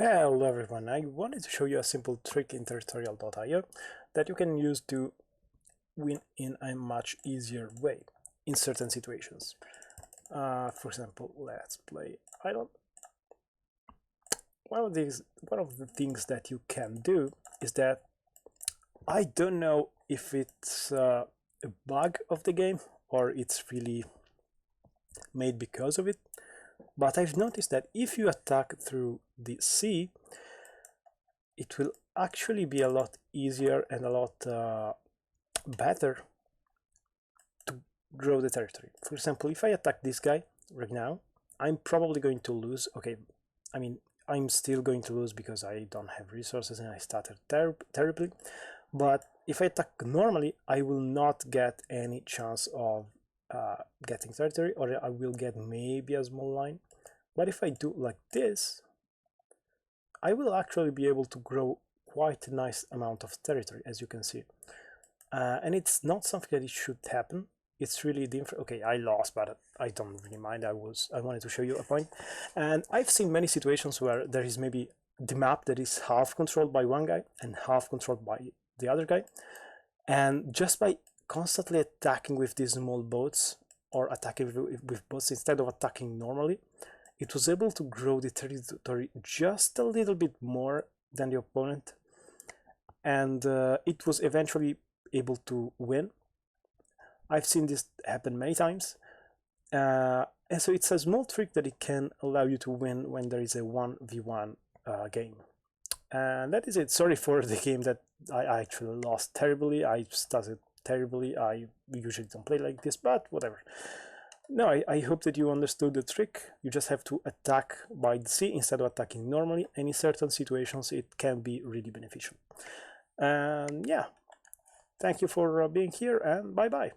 Hello everyone, I wanted to show you a simple trick in territorial.io that you can use to win in a much easier way in certain situations. For example, let's play idle. One of the things that you can do is that I don't know if it's a bug of the game or it's really made because of it, but I've noticed that if you attack through the sea, it will actually be a lot easier and a lot better to grow the territory. For example, if I attack this guy right now, I'm probably going to lose. Okay, I mean, I'm still going to lose because I don't have resources and I started terribly. But if I attack normally, I will not get any chance of getting territory, or I will get maybe a small line. But if I do like this, I will actually be able to grow quite a nice amount of territory, as you can see. And it's not something that it should happen. It's really different. Okay, I lost, but I don't really mind. I wanted to show you a point. And I've seen many situations where there is maybe the map that is half controlled by one guy and half controlled by the other guy. And just by constantly attacking with these small boats or attacking with boats instead of attacking normally, it was able to grow the territory just a little bit more than the opponent, and it was eventually able to win. I've seen this happen many times, and so it's a small trick that it can allow you to win when there is a 1v1 game. And that is it. Sorry for the game that I actually lost terribly. I started terribly. I usually don't play like this, but whatever. No, I hope that you understood the trick. You just have to attack by the sea instead of attacking normally, and in certain situations it can be really beneficial. And yeah, thank you for being here, and bye bye.